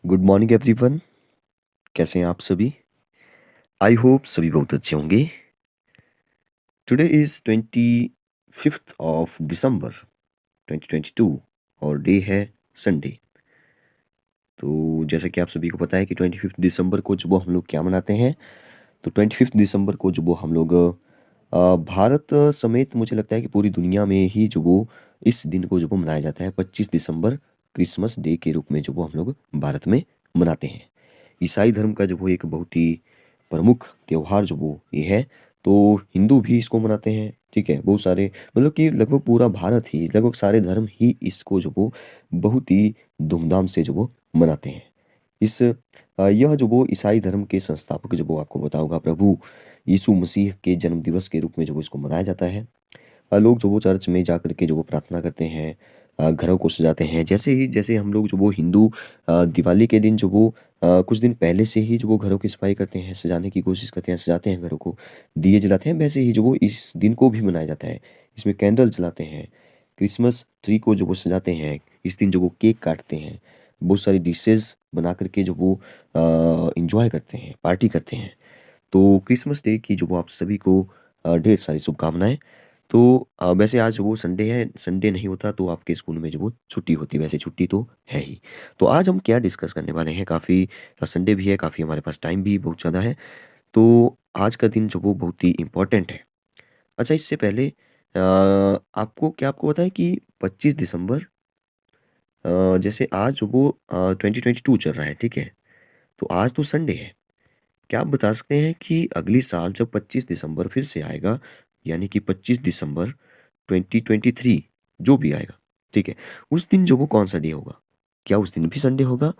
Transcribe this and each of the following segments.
Good morning everyone. कैसे हैं आप सभी? आई होप सभी बहुत अच्छे होंगे। Today is 25th of December 2022 और डे है संडे। तो जैसे कि आप सभी को पता है कि 25 दिसंबर को जो वो हम लोग क्या मनाते हैं, तो 25 दिसंबर को जो वो हम लोग भारत समेत मुझे लगता है कि पूरी दुनिया में ही जो वो इस दिन को जो वो मनाया जाता है 25 दिसंबर क्रिसमस डे के रूप में जो वो हम लोग भारत में मनाते हैं। ईसाई धर्म का जो वो एक बहुत ही प्रमुख त्योहार जो वो ये है, तो हिंदू भी इसको मनाते हैं। ठीक है, बहुत सारे मतलब कि लगभग पूरा भारत ही लगभग सारे धर्म ही इसको जो वो बहुत ही धूमधाम से जो वो मनाते हैं। यह जो वो ईसाई धर्म के संस्थापक जो वो आपको बताऊंगा प्रभु यीशु मसीह के जन्म दिवस के रूप में जो वो इसको मनाया जाता है। लोग जो वो चर्च में जा कर के जो वो प्रार्थना करते हैं, घरों को सजाते हैं। जैसे हम लोग जो वो हिंदू दिवाली के दिन जो वो कुछ दिन पहले से ही जो वो घरों की सफाई करते हैं, सजाने की कोशिश करते हैं, सजाते हैं घरों को, दिए जलाते हैं, वैसे ही जो वो इस दिन को भी मनाया जाता है। इसमें कैंडल जलाते हैं, क्रिसमस ट्री को जो वो सजाते हैं, इस दिन जो वो केक काटते हैं, बहुत सारी डिशेज़ बना कर के जो वो एन्जॉय करते हैं, पार्टी करते हैं। तो क्रिसमस डे की जो वो आप सभी को ढेर सारी शुभकामनाएँ। तो वैसे आज वो संडे है, संडे नहीं होता तो आपके स्कूल में जो वो छुट्टी होती, वैसे छुट्टी तो है ही। तो आज हम क्या डिस्कस करने वाले हैं, काफ़ी संडे भी है, काफ़ी हमारे पास टाइम भी बहुत ज़्यादा है। तो आज का दिन जो वो बहुत ही इम्पोर्टेंट है। अच्छा, इससे पहले आपको पता है कि 25 दिसंबर जैसे आज वो 2022 चल रहा है, ठीक है? तो आज तो संडे है। क्या आप बता सकते हैं कि अगली साल जब 25 दिसंबर फिर से आएगा, यानी कि 25 दिसंबर 2023 जो भी आएगा, ठीक है? उस दिन जो वो कौन-सा डे होगा? क्या उस दिन भी संडे होगा?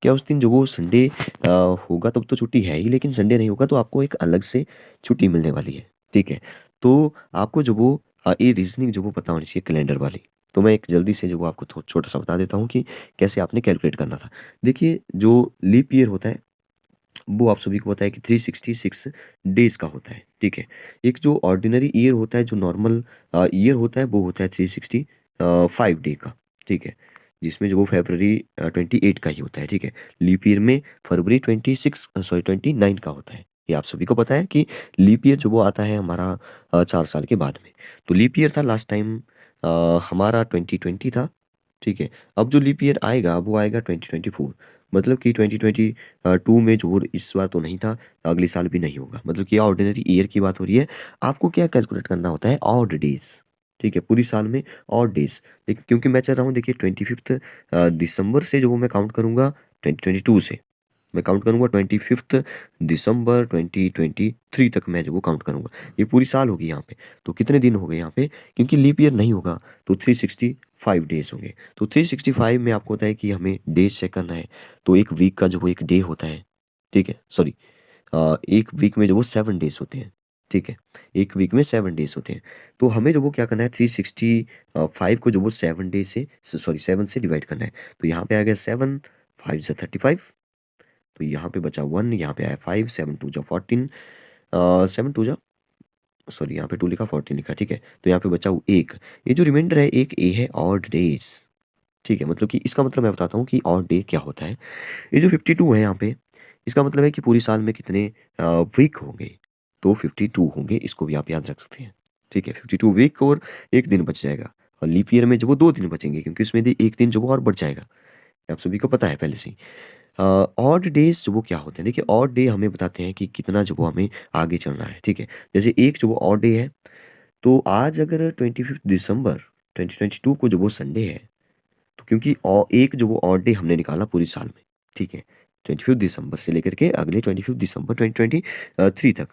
क्या उस दिन जो वो संडे होगा तब तो छुट्टी है ही, लेकिन संडे नहीं होगा तो आपको एक अलग से छुट्टी मिलने वाली है, ठीक है? तो आपको जो वो ये रीज़निंग जो वो पता होनी चाहिए कैलेंडर वाली। तो मैं एक जल्दी से जो वो आपको थो छोटा-सा बता देता हूँ कि कैसे आपने कैलकुलेट करना था। देखिए, जो लीप ईयर होता है वो आप सभी को पता है कि 366 डेज़ का होता है, ठीक है? एक जो ऑर्डिनरी ईयर होता है, जो नॉर्मल ईयर होता है, वो होता है 365 डे का, ठीक है? जिसमें जो वो फ़रवरी 28 का ही होता है, ठीक है? लीप ईयर में फरवरी 29 का होता है। ये आप सभी को पता है कि लीप ईयर जो वो आता है हमारा 4 साल के बाद में। तो लीप ईयर था लास्ट टाइम हमारा 2020 था, ठीक है? अब जो लीप ईयर आएगा, वो आएगा 2024, मतलब कि 2022 में जो इस बार तो नहीं था, अगले साल भी नहीं होगा। मतलब कि ऑर्डिनरी ईयर की बात हो रही है। आपको क्या कैलकुलेट करना होता है? ऑड डेज़, ठीक है? पूरी साल में ऑड डेज़। लेकिन क्योंकि मैं चल रहा हूँ देखिए 25th दिसंबर से जो वो मैं काउंट करूँगा 2022 से। मैं काउंट करूँगा 25th दिसंबर 2023 तक मैं जो वो काउंट करूँगा। ये पूरी साल होगी यहाँ पे। तो कितने दिन हो गए यहाँ पे? क्योंकि लीप ईयर नहीं होगा तो 365 डेज़ होंगे। तो 365 में आपको होता है कि हमें डेज़ चेक करना है। तो 1 वीक का जो वो 1 डे होता है, ठीक है? सॉरी, 1 वीक में जो वो 7 डेज़ होते हैं, ठीक है? 1 वीक में 7 डेज़ होते हैं। तो हमें जो वो क्या करना है 365 को जो वो 7 डे से स सॉरी 7 से डिवाइड करना है। तो यहाँ पे आ गया 7, 5 ज़ा 35, तो यहाँ पे बचा 1, यहाँ पे आया 5, 7 2 ज़ा 14, 7 2 ज़ा सॉरी यहाँ पे 2 लिखा 14 लिखा, ठीक है? तो यहाँ पे बचा 1। ये जो रिमाइंडर है, एक ए है ऑड डेज़, ठीक है? मतलब कि इसका मतलब मैं बताता हूँ कि ऑड डे क्या होता है। ये जो 52 है यहाँ पे, इसका मतलब है कि पूरी साल में कितने वीक होंगे? तो 52 होंगे, इसको भी आप याद रख सकते हैं, ठीक है? 52 वीक और 1 दिन बच जाएगा और लीप ईयर में जो वो 2 दिन बचेंगे क्योंकि उसमें भी 1 दिन जो वो और बढ़ जाएगा। आप सभी को पता है पहले से ही। ऑड डेज़ जो वो क्या होते हैं? देखिए, ऑड डे हमें बताते हैं कि कितना जो वो हमें आगे चलना है, ठीक है? जैसे एक जो वो ऑड डे है, तो आज अगर 25 दिसंबर 2022 को जो वो संडे है, तो क्योंकि एक जो वो ऑड डे हमने निकाला पूरी साल में, ठीक है? 25 दिसंबर से लेकर के अगले 25 दिसंबर 2023 तक।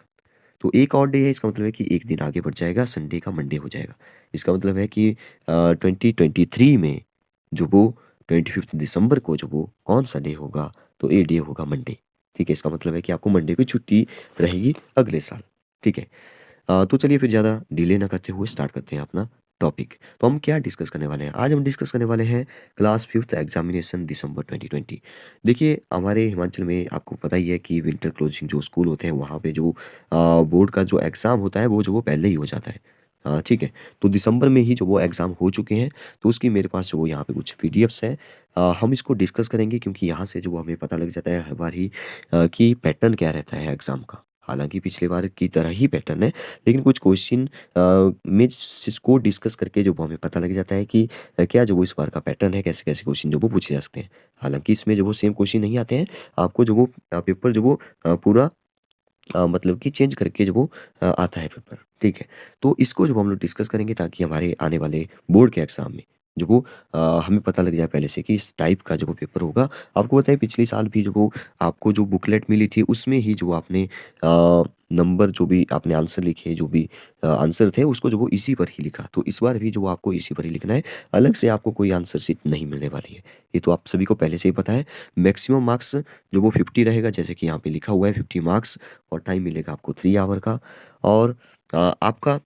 तो एक ऑड डे है, इसका मतलब है कि 1 दिन आगे बढ़ जाएगा, संडे का मंडे हो जाएगा। इसका मतलब है कि 2023 में जो वो 25 दिसंबर को जो वो कौन-सा डे होगा, तो ये डे होगा मंडे, ठीक है? इसका मतलब है कि आपको मंडे को छुट्टी रहेगी अगले साल, ठीक है? तो चलिए फिर ज़्यादा डिले ना करते हुए स्टार्ट करते हैं अपना टॉपिक। तो हम क्या डिस्कस करने वाले हैं? आज हम डिस्कस करने वाले हैं क्लास 5th एग्ज़ामिनेशन दिसंबर 2020। देखिए, हमारे हिमाचल में आपको पता ही है कि विंटर क्लोजिंग जो स्कूल होते हैं, वहाँ पे जो बोर्ड का जो एग्ज़ाम होता है, वो जो वो पहले ही हो जाता है। ठीक है। तो दिसंबर में ही जो वो एग्ज़ाम हो चुके हैं, तो उसकी मेरे पास जो वो यहाँ पे कुछ पीडीएफ्स है। हम इसको डिस्कस करेंगे क्योंकि यहाँ से जो वो हमें पता लग जाता है हर बार ही कि पैटर्न क्या रहता है एग्ज़ाम का। हालाँकि पिछली बार की तरह ही पैटर्न है, लेकिन कुछ क्वेश्चन में इसको डिस्कस करके जो वो हमें पता लग जाता है कि क्या जो वो इस बार का पैटर्न है, कैसे-कैसे क्वेश्चन जो वो पूछे जा सकते हैं। हालाँकि इसमें जो वो सेम क्वेश्चन नहीं आते हैं, आपको जो वो पेपर जो वो पूरा मतलब कि चेंज करके जो वो आता है पेपर, ठीक है। तो इसको जो हम लोग डिस्कस करेंगे ताकि हमारे आने वाले बोर्ड के एग्ज़ाम में जो वो हमें पता लग जाए पहले से कि इस टाइप का जो वो पेपर होगा। आपको पता है पिछले साल भी जो वो आपको जो बुकलेट मिली थी उसमें ही जो आपने नंबर जो भी आपने आंसर लिखे, जो भी आंसर थे उसको जो वो इसी पर ही लिखा। तो इस बार भी जो वो आपको इसी पर ही लिखना है, अलग से आपको कोई आंसर शीट नहीं मिलने वाली है। ये तो आप सभी को पहले से ही पता है। मैक्सिमम मार्क्स जो वो 50 रहेगा जैसे कि यहाँ पे लिखा हुआ है 50 मार्क्स और टाइम मिलेगा आपको 3 आवर का और आपका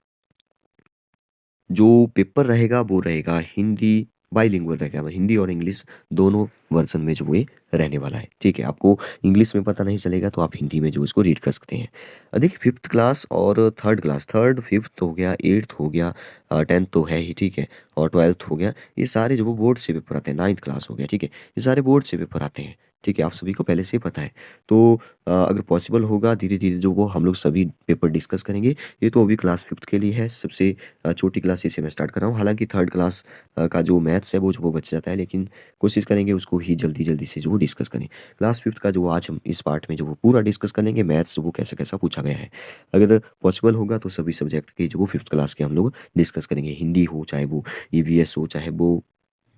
जो पेपर रहेगा वो रहेगा हिंदी बाइलिंगुअल रहेगा हिंदी और इंग्लिश दोनों वर्जन में जो वो ये रहने वाला है, ठीक है। आपको इंग्लिश में पता नहीं चलेगा तो आप हिंदी में जो इसको रीड कर सकते हैं। देखिए फिफ्थ क्लास और थर्ड क्लास, थर्ड फिफ्थ हो गया, एट्थ हो गया, टेंथ तो है ही, ठीक है, और ट्वेल्थ हो गया, ये सारे जो वो बोर्ड से पेपर आते हैं। नाइन्थ क्लास हो गया, ठीक है, ये सारे बोर्ड से पेपर आते हैं, ठीक है, आप सभी को पहले से ही पता है। तो अगर पॉसिबल होगा धीरे धीरे जो वो हम लोग सभी पेपर डिस्कस करेंगे। ये तो अभी क्लास फिफ्थ के लिए है, सबसे छोटी क्लास से मैं स्टार्ट कर रहा हूँ। हालाँकि थर्ड क्लास का जो मैथ्स है वो जो वो बच जाता है, लेकिन कोशिश करेंगे उसको ही जल्दी-जल्दी से जो वो डिस्कस करें। क्लास फिफ्थ का जो आज हम इस पार्ट में जो वो पूरा डिस्कस करेंगे मैथ्स जो वो कैसा-कैसा पूछा गया है। अगर पॉसिबल होगा तो सभी सब्जेक्ट के जो वो फिफ्थ क्लास के हम लोग डिस्कस करेंगे। हिंदी हो, चाहे वो ईवीएस हो, चाहे वो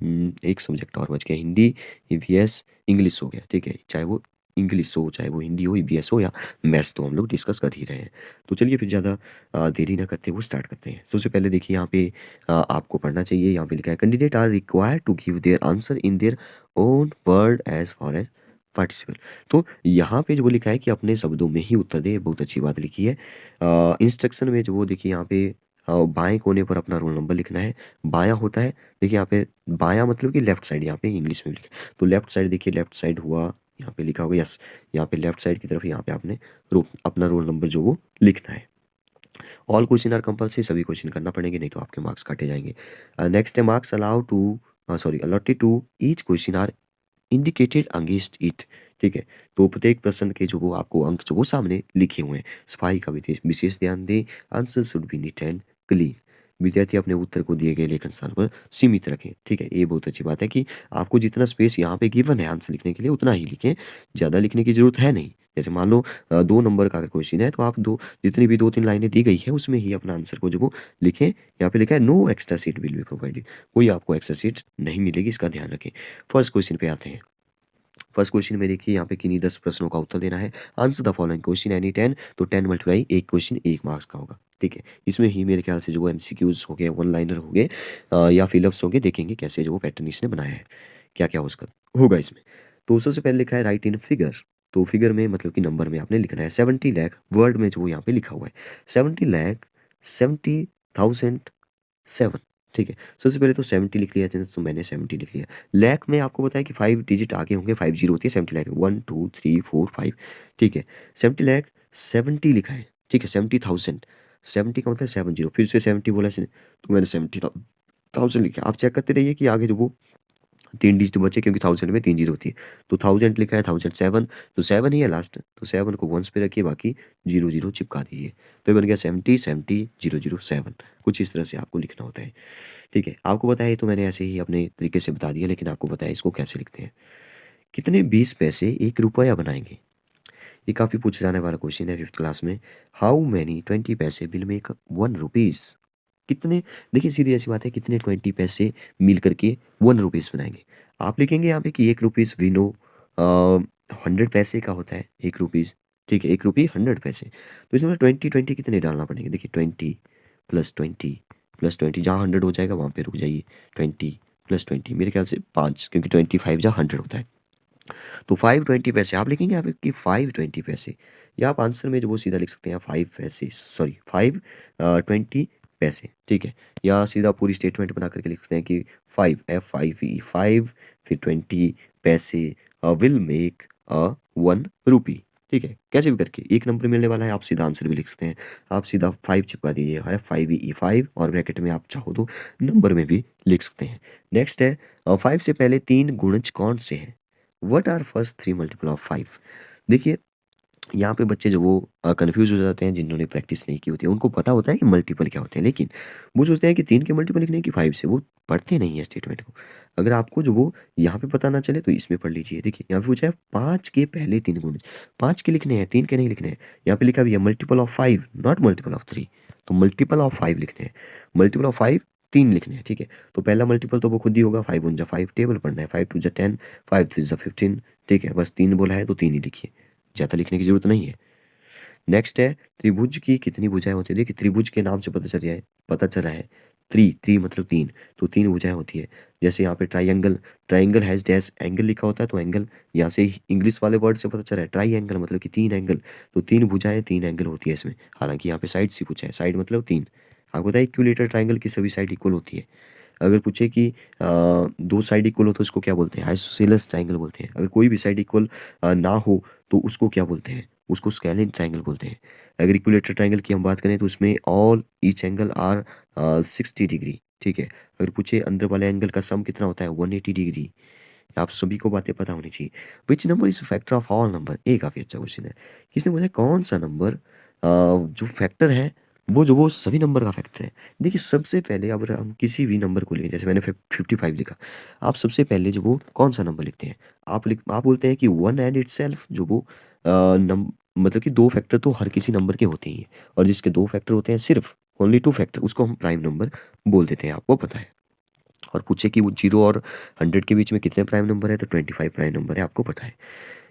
एक सब्जेक्ट और बच गया, हिंदी, ईवीएस, इंग्लिश हो गया, ठीक है। चाहे वो इंग्लिश हो, चाहे वो हिंदी हो, ईवीएस हो या मैथ्स, तो हम लोग डिस्कस कर ही रहे हैं। तो चलिए फिर ज़्यादा देरी ना करते हुए स्टार्ट करते हैं। सबसे पहले देखिए यहाँ पे आपको पढ़ना चाहिए, यहाँ पे लिखा है candidate are required to give their answer in their own word as far as participle. तो यहाँ पे जो वो लिखा है कि अपने शब्दों में ही उत्तर दे, बहुत अच्छी बात लिखी है। इंस्ट्रक्शन में जो वो देखिए यहाँ पे बाएं कोने पर अपना रोल नंबर लिखना है। बायां होता है, देखिए यहाँ पे बायां मतलब कि लेफ्ट साइड, यहाँ पे इंग्लिश में लिखा है। तो लेफ्ट साइड देखिए, लेफ्ट साइड हुआ, यहाँ पे लिखा होगा यस, यहाँ पे लेफ्ट साइड की तरफ यहाँ पे आपने अपना रोल नंबर जो वो लिखना है। ऑल क्वेश्चन आर कंपल्सरी, सभी क्वेश्चन करना पड़ेंगे, नहीं तो आपके मार्क्स काटे जाएंगे। नेक्स्ट है marks allow to sorry allotted to each question are indicated against it, ठीक है। तो प्रत्येक प्रश्न के जो वो आपको अंक जो वो सामने लिखे हुए हैं। सफाई का विशेष ध्यान दें, answer should be neat and clean. विद्यार्थी अपने उत्तर को दिए गए लेखन स्थान पर सीमित रखें, ठीक है। ये बहुत अच्छी बात है कि आपको जितना स्पेस यहाँ पे गिवन है आंसर लिखने के लिए उतना ही लिखें, ज़्यादा लिखने की जरूरत है नहीं। जैसे मान लो 2 नंबर का अगर क्वेश्चन है तो आप दो जितनी भी 2-3 लाइनें दी गई है उसमें ही अपना आंसर को जो वो लिखें। यहाँ पे लिखा है no extra sheet will be provided, कोई आपको एक्स्ट्रा सीट नहीं मिलेगी, इसका ध्यान रखें। फर्स्ट क्वेश्चन पे आते हैं। फर्स्ट क्वेश्चन में देखिए यहाँ पे किन्हीं 10 प्रश्नों का उत्तर देना है। Answer the following question any 10, तो 10 मल्टीप्लाई एक क्वेश्चन 1 मार्क्स का होगा, ठीक है। इसमें ही मेरे ख्याल से जो वो एमसीक्यूज हो गए, वन लाइनर हो गए या फिलअप्स हो गए, देखेंगे कैसे जो वो पैटर्न इसने बनाया है, क्या क्या उसका होगा इसमें। तो सबसे पहले लिखा है राइट इन फिगर, तो फिगर में मतलब कि नंबर में आपने लिखना है 70 लाख, वर्ड में जो यहाँ पे लिखा हुआ है 70 लाख 70,000 7, ठीक है। सबसे पहले तो 70 लिख लिया जाए, तो मैंने 70 लिख लिया। लैख में आपको बताया कि 5 डिजिट आगे होंगे, 5 जीरो होती है 70 लाख, 1 2 3 4 5, ठीक है। 70 लाख 70 लिखा है, ठीक है, 70,000, 70 का मतलब 7 जीरो, फिर से 70 बोला इसने, तो मैंने 70,000 लिखा। आप चेक करते रहिए कि आगे जो वो 3 डिजिट बचे, क्योंकि 1000 में 3 जीरो होती है। तो 1000 लिखा है, 1007, तो 7 ही है लास्ट, तो 7 को वंस पे रखिए, बाकी 0 0 चिपका दीजिए। तो ये बन गया 70 70 0 0 7। कुछ इस तरह से आपको लिखना होता है, ठीक है। आपको पता है, तो मैंने ऐसे ही अपने तरीके से बता दिया, लेकिन आपको पता है इसको कैसे लिखते हैं। कितने 20 पैसे 1 रुपया बनाएंगे? ये काफ़ी पूछे जाने वाला क्वेश्चन है फिफ्थ क्लास में। हाउ मैनी 20 पैसे विल मेक 1 रुपीज़? कितने, देखिए सीधी ऐसी बात है, कितने 20 पैसे मिल करके 1 रुपीज़ बनाएंगे? आप लिखेंगे यहाँ पे कि 1 रुपीज़ वी नो 100 पैसे का होता है 1 रुपीज़, ठीक है, 1 रुपये 100 पैसे। तो इसमें 20 कितने डालना पड़ेंगे? देखिए 20 प्लस 20 प्लस 20, जहाँ 100 हो जाएगा वहाँ पे रुक जाइए। 20 प्लस 20 मेरे ख्याल से 5, क्योंकि 25 जहाँ 100 होता है। तो 520 पैसे आप लिखेंगे यहाँ पे कि 520 पैसे, या आप आंसर में जो वो सीधा लिख सकते हैं 5 पैसे, सॉरी 520 पैसे, ठीक है। या सीधा पूरी स्टेटमेंट बना करके लिख सकते हैं कि 5 फिर 20 पैसे विल मेक 1 रुपी, ठीक है, कैसे भी करके एक नंबर मिलने वाला है, आप सीधा आंसर भी लिख सकते हैं। आप सीधा 5 चिपका दीजिए, है 5 और ब्रैकेट में आप चाहो तो नंबर में भी लिख सकते हैं। नेक्स्ट है 5 से पहले 3 गुणज कौन से हैं? What are first 3 multiple of 5? देखिए, यहाँ पे बच्चे जो वो कन्फ्यूज़ हो जाते हैं, जिन्होंने प्रैक्टिस नहीं की होती है। उनको पता होता है कि मल्टीपल क्या होते हैं, लेकिन वो सोचते हैं कि 3 के मल्टीपल लिखने हैं कि 5 से, वो पढ़ते नहीं है स्टेटमेंट को। अगर आपको जो वो यहाँ पे पता ना चले तो इसमें पढ़ लीजिए। देखिए, यहाँ पे पूछा है 5 के पहले 3 गुण, 5 के लिखने हैं, 3 के नहीं लिखने हैं। यहाँ पे लिखा भी है multiple of 5 not multiple of 3, तो मल्टीपल ऑफ 5 लिखने हैं। मल्टीपल ऑफ 5 3 लिखने हैं, ठीक है। तो पहला मल्टीपल तो वो खुद ही होगा, 5 1 जा 5, टेबल पढ़ना है, 5 2 जा 10, 5 3 जा 15, ठीक है। बस 3 बोला है तो 3 ही लिखिए, ज़्यादा लिखने की ज़रूरत नहीं है। नेक्स्ट है त्रिभुज की कितनी भुजाएं होती है? देखिए, त्रिभुज के नाम से पता चला है त्रि मतलब 3, तो 3 भुजाएं होती है। जैसे यहाँ पे triangle, triangle has dash angle लिखा होता है, तो एंगल यहाँ से इंग्लिश वाले वर्ड से पता चला है ट्राइंगल मतलब कि 3 एंगल, तो 3 भुजाएं 3 एंगल होती है इसमें। हालांकि यहाँ पे साइड से पूछा है, साइड मतलब 3। आपको पता है इक्विलेटरल ट्राइंगल की सभी साइड इक्वल होती है। अगर पूछे कि 2 साइड इक्वल हो तो उसको क्या बोलते हैं? आइसोसेलेस ट्राइंगल बोलते हैं। अगर कोई भी साइड इक्वल ना हो तो उसको क्या बोलते हैं? उसको स्केलिन ट्राइंगल बोलते हैं। अगर इक्विलेटरल ट्राइंगल की हम बात करें तो उसमें all each angle are 60 degree, ठीक है। अगर पूछे अंदर वाले एंगल का सम कितना होता है? 180 डिग्री। आप सभी को बातें पता होनी चाहिए। Which number is factor of all number? ये काफ़ी अच्छा क्वेश्चन है। किसने पूछा कौन सा नंबर जो फैक्टर है वो सभी नंबर का फैक्टर है? देखिए, सबसे पहले अगर हम किसी भी नंबर को लें, जैसे मैंने 55 लिखा, आप सबसे पहले जो वो कौन सा नंबर लिखते हैं? आप बोलते हैं कि वन एंड इटसेल्फ, जो वो मतलब कि 2 फैक्टर तो हर किसी नंबर के होते ही हैं, और जिसके 2 फैक्टर होते हैं सिर्फ ओनली 2 फैक्टर, उसको हम प्राइम नंबर बोल देते हैं, आपको पता है। और पूछे कि वो 0 और 100 के बीच में कितने प्राइम नंबर है, तो 25 प्राइम नंबर है, आपको पता है।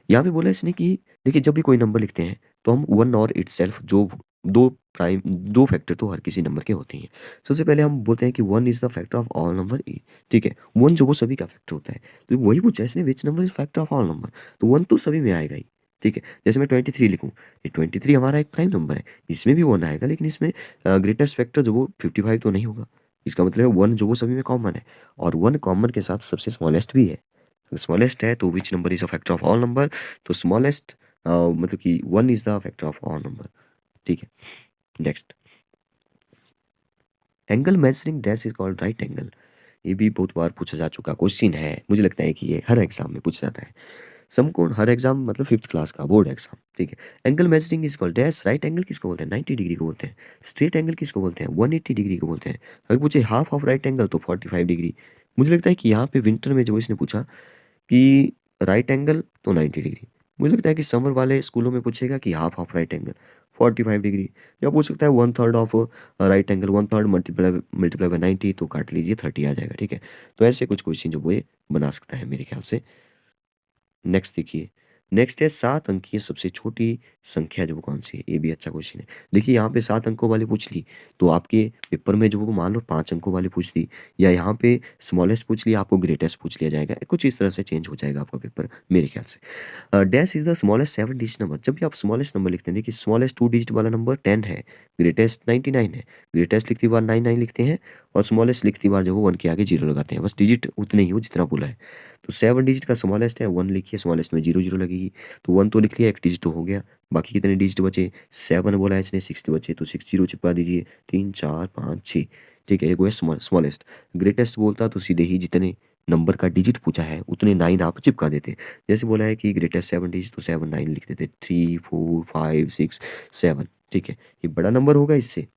यहाँ पे बोला इसने कि देखिए, जब भी कोई नंबर लिखते हैं तो हम वन और इटसेल्फ, जो दो फैक्टर तो हर किसी नंबर के होते हैं। सबसे पहले हम बोलते हैं कि one is the factor of all number ई, ठीक है। वन जो वो सभी का फैक्टर होता है, तो वही पूछा है इसने, which number is factor of all number, तो वन तो सभी में आएगा ही, ठीक है। जैसे मैं 23 लिखूँ, ये 23 हमारा एक प्राइम नंबर है, इसमें भी वन आएगा, लेकिन इसमें ग्रेटेस्ट फैक्टर जो वो 55 तो नहीं होगा। इसका मतलब है वन जो वो सभी में कॉमन है, और वन कॉमन के साथ सबसे स्मॉलेस्ट भी है। स्मॉलेस्ट है तो which number is a factor of all number, तो स्मॉलेस्ट मतलब कि one is the factor of all number, ठीक है। Next, angle measuring dash is called right angle. ये भी बहुत बार पूछा जा चुका क्वेश्चन है, मुझे लगता है कि ये हर एग्जाम में पूछा जाता है। समकोण, हर एग्जाम मतलब 5th क्लास का बोर्ड एग्जाम, ठीक है। Angle measuring is called dash, right angle किसको बोलते हैं? 90 डिग्री को बोलते हैं। स्ट्रेट एंगल किसको बोलते हैं? 180 डिग्री को बोलते हैं। अगर पूछे हाफ ऑफ राइट एंगल, तो 45 डिग्री। मुझे लगता है कि यहाँ पे विंटर में जो इसने पूछा कि राइट एंगल, तो 90 डिग्री। मुझे लगता है कि समर वाले स्कूलों में पूछेगा कि half of right angle, 45 degree. या पूछ सकता है one third of right angle, one third multiply by 90, तो काट लीजिए 30 आ जाएगा, ठीक है। तो ऐसे कुछ क्वेश्चन जो वो ये बना सकता है मेरे ख्याल से। नेक्स्ट देखिए, नेक्स्ट है 7 अंकीय सबसे छोटी संख्या जो वो कौन सी है? ये भी अच्छा क्वेश्चन है। देखिए, यहाँ पे 7 अंकों वाली पूछ ली, तो आपके पेपर में जो वो मान लो 5 अंकों वाली पूछ ली, या यहाँ पे स्मॉलेस्ट पूछ लिया, आपको ग्रेटेस्ट पूछ लिया जाएगा। कुछ इस तरह से चेंज हो जाएगा आपका पेपर मेरे ख्याल से। Dash is the smallest 7 digit number. जब भी आप स्मॉलेस्ट नंबर लिखते हैं, देखिए स्मॉलेस्ट 2 डिजिट वाला नंबर 10 है, ग्रेटेस्ट 99 है। ग्रेटेस्ट लिखती बार 99 लिखते हैं, और स्मॉलेस्ट लिखती बार जो वो 1 के आगे 0 लगाते हैं। बस डिजिट उतने ही हो जितना बोला है। तो 7 डिजिट का स्मॉलेस्ट है, 1 लिखिए, स्मॉलेस्ट में 0 0 लगेगी, तो 1 तो लिख लिया, 1 डिजिट तो हो गया। बाकी कितने डिजिट बचे? 7 बोला है इसने, 6 बचे, तो 6 0 चिपका दीजिए, 3 4 5 6, ठीक है। एक वो है स्मॉलेस्ट। ग्रेटेस्ट बोलता तो सीधे ही जितने नंबर का डिजिट पूछा है उतने 9 आप चिपका देते। जैसे बोला है कि ग्रेटेस्ट 7 डिजिट, तो 7 9 लिख देते, 3 4 5 6 7, ठीक है। ये बड़ा नंबर होगा इससे,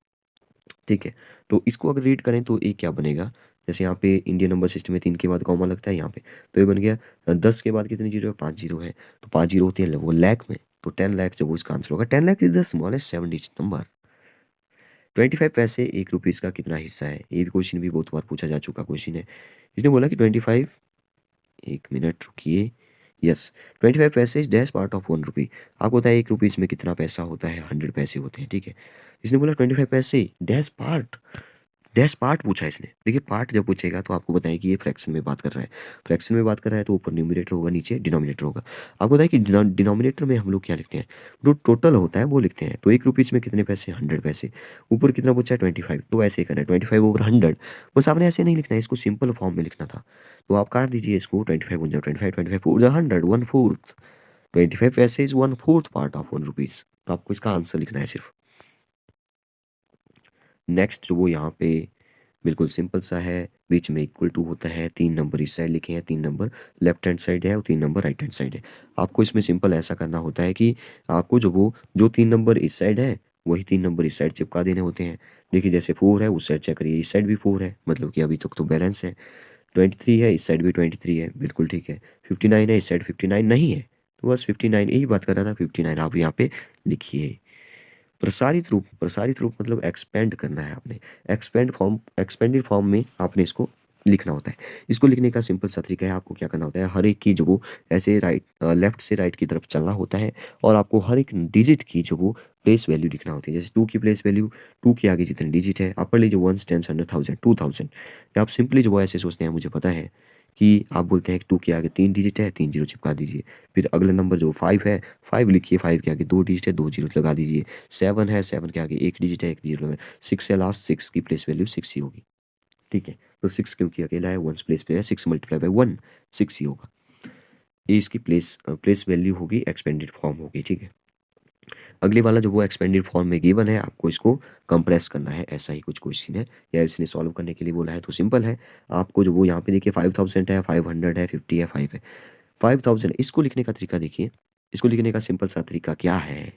ठीक है। तो इसको अगर रीड करें तो ये क्या बनेगा? जैसे यहाँ पे इंडियन नंबर सिस्टम में 3 के बाद कॉमा लगता है यहाँ पे, तो ये बन गया 10 के बाद कितनी जीरो है? 5 जीरो है, तो 5 जीरो होती है वो लैख में, तो 10 लाख जो वो इसका आंसर होगा। 10 lakh is the smallest 7 digit number. 25 पैसे 1 रुपीज़ का कितना हिस्सा है? ये भी क्वेश्चन भी बहुत बार पूछा जा चुका क्वेश्चन है। इसने बोला कि 25, एक मिनट रुकिए, यस, 25 पैसे इज डैश पार्ट ऑफ 1 रुपी। आपको पता है 1 रुपीज़ में कितना पैसा होता है? 100 पैसे होते हैं, ठीक है। इसने बोला 25 पैसे डैश पार्ट, डैश पार्ट पूछा इसने। देखिए, पार्ट जब पूछेगा तो आपको बताएं कि ये फ्रैक्शन में बात कर रहा है। फ्रैक्शन में बात कर रहा है तो ऊपर न्यूमरेटर होगा, नीचे डिनोमिनेटर होगा। आपको बताया कि डिनोमिनेटर में हम लोग क्या लिखते हैं? जो टोटल होता है वो लिखते हैं। तो 1 रुपीज़ में कितने पैसे? 100 पैसे। ऊपर कितना पूछा है? 25, तो ऐसे ही करना है, 25 ओवर 100। बस आपने ऐसे नहीं लिखना है, इसको सिंपल फॉर्म में लिखना था। तो आप काट दीजिए इसको, 25 बन जाओ 25, 25 4 100, 1/4, 25 पैसे इज 1/4 पार्ट ऑफ 1 रुपीज़। तो आपको इसका आंसर लिखना है सिर्फ। नेक्स्ट जो वो यहाँ पे बिल्कुल सिंपल सा है, बीच में इक्वल टू होता है, 3 नंबर इस साइड लिखे हैं, 3 नंबर लेफ्ट हैंड साइड है और 3 नंबर राइट हैंड साइड है। आपको इसमें सिंपल ऐसा करना होता है कि आपको जो 3 नंबर इस साइड है, वही 3 नंबर इस साइड चिपका देने होते हैं। देखिए जैसे 4 है उस साइड चेक करिए, इस साइड भी 4 है, मतलब कि अभी तक तो बैलेंस है। 23 है, इस साइड भी 23 है, बिल्कुल ठीक है। 59 है, इस साइड 59 नहीं है, तो बस 59 यही बात कर रहा था, 59 आप यहाँ पे लिखिए। प्रसारित रूप मतलब एक्सपेंड करना है आपने। एक्सपेंडेड फॉर्म में आपने इसको लिखना होता है। इसको लिखने का सिंपल सा तरीका है, आपको क्या करना होता है, हर एक की जो वो ऐसे लेफ्ट से राइट की तरफ चलना होता है और आपको हर एक डिजिट की जो वो प्लेस वैल्यू लिखना होती है। जैसे 2 की प्लेस वैल्यू, 2 के आगे जितने डिजिट है, आप पढ़ लीजिए 1 10 100 1000 2000, या आप सिंपली जो वो ऐसे सोचते हैं, मुझे पता है कि आप बोलते हैं कि 2 के आगे 3 डिजिट है, 3 जीरो चिपका दीजिए। फिर अगला नंबर जो 5 है, 5 लिखिए, 5 के आगे 2 डिजिट है, 2 जीरो लगा दीजिए। 7 है, 7 के आगे 1 डिजिट है, 1 जीरो लगा। 6 है लास्ट, 6 की प्लेस वैल्यू 6 ही होगी, ठीक है। तो 6 क्योंकि अकेला है, 1 प्लेस पे है, 6 मल्टीप्लाई बाय 1 6 ही होगा। ये इसकी प्लेस वैल्यू होगी, एक्सपेंडेड फॉर्म होगी, ठीक है। अगले वाला जो वो एक्सपेंडेड फॉर्म में गिवन है, आपको इसको कंप्रेस करना है, ऐसा ही कुछ क्वेश्चन है या इसने सॉल्व करने के लिए बोला है, तो सिंपल है। आपको जो वो यहाँ पे देखिए 5000 है, 500 है, 50 है, 5 है। 5000 इसको लिखने का तरीका देखिए, इसको लिखने का सिंपल सा तरीका क्या है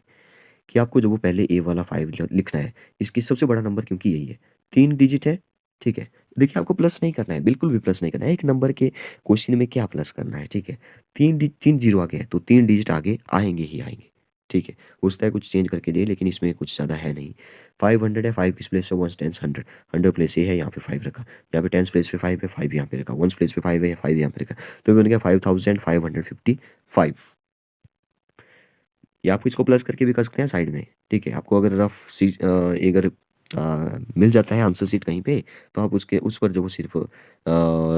कि आपको जो वो पहले ए वाला 5 लिखना है। इसकी सबसे बड़ा नंबर क्योंकि यही है, 3 डिजिट है, ठीक है। देखिए आपको प्लस नहीं करना है, बिल्कुल भी प्लस नहीं करना है। एक नंबर के क्वेश्चन में क्या प्लस करना है, ठीक है। 3 जीरो आगे है तो 3 डिजिट आगे आएंगे ही आएंगे, ठीक है। हो सकता है कुछ चेंज करके दे, लेकिन इसमें कुछ ज़्यादा है नहीं। 500 है, 5 किस प्लेस पे, 1 10 100, 100 प्लेस ये है, यहाँ पे 5 रखा, यहाँ पे 10 प्लेस पे 5 है, 5 यहाँ पे रखा, 1 प्लेस पे 5 है, 5 यहाँ पे रखा, तो ये बन गया 5555। या आप इसको प्लस करके भी कर सकते हैं साइड में, ठीक है। आपको अगर अगर मिल जाता है आंसर शीट कहीं पे, तो आप उसके उस पर जो वो सिर्फ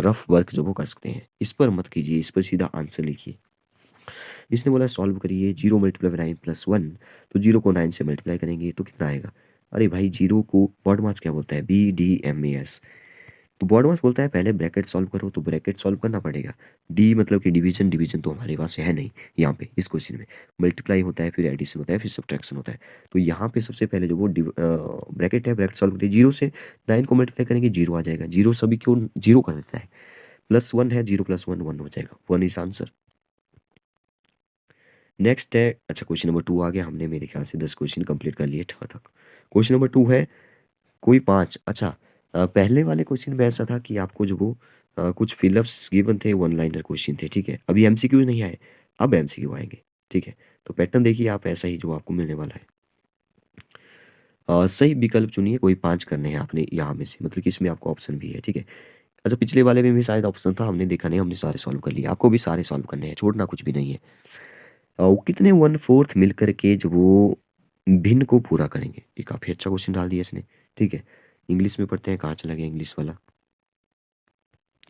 रफ वर्क जो वो कर सकते हैं। इस पर मत कीजिए, इस पर सीधा आंसर लिखिए। इसने बोला सॉल्व करिए, 0 मल्टीप्लाई 9 प्लस 1, तो 0 को 9 से मल्टीप्लाई करेंगे तो कितना आएगा। अरे भाई 0 को बॉड मास क्या बोलता है, BDMAS। तो बॉड मास बोलता है पहले ब्रैकेट सॉल्व करो, तो ब्रैकेट सॉल्व करना पड़ेगा। डी मतलब कि डिवीजन, डिवीजन तो हमारे पास है नहीं यहाँ पे इस क्वेश्चन में। मल्टीप्लाई होता है, फिर एडिशन होता है, फिर सब्ट्रैक्शन होता है। तो यहाँ पे सबसे पहले जो वो ब्रैकेट है, ब्रैकेट सॉल्व करिए, 0 से 9 को मल्टीप्लाई करेंगे, 0 आ जाएगा। 0 सभी क्यों 0 कर देता है, प्लस 1 है, 0 प्लस 1 1 हो जाएगा, 1 इज आंसर। नेक्स्ट है, अच्छा क्वेश्चन नंबर 2 आ गया, हमने मेरे ख्याल से 10 क्वेश्चन कंप्लीट कर लिए तक। क्वेश्चन नंबर 2 है, कोई 5, अच्छा पहले वाले क्वेश्चन में ऐसा था कि आपको जो वो कुछ फिलअप्स गिवन थे, वन लाइनर क्वेश्चन थे, ठीक है। अभी एमसीक्यू नहीं आए, अब एमसीक्यू आएंगे, ठीक है। तो पैटर्न देखिए आप, ऐसा ही जो आपको मिलने वाला है। सही विकल्प चुनिए, कोई 5 करने हैं आपने यहाँ में से, मतलब कि इसमें आपको ऑप्शन भी है, ठीक है। अच्छा पिछले वाले में भी शायद ऑप्शन था, हमने देखा नहीं, हमने सारे सॉल्व कर लिए, आपको भी सारे सॉल्व करने हैं, छोड़ना कुछ भी नहीं है। कितने 1/4 मिलकर के जो वो भिन्न को पूरा करेंगे, ये काफ़ी अच्छा क्वेश्चन डाल दिया इसने, ठीक है। इंग्लिश में पढ़ते हैं, कहाँ चला गया इंग्लिश वाला।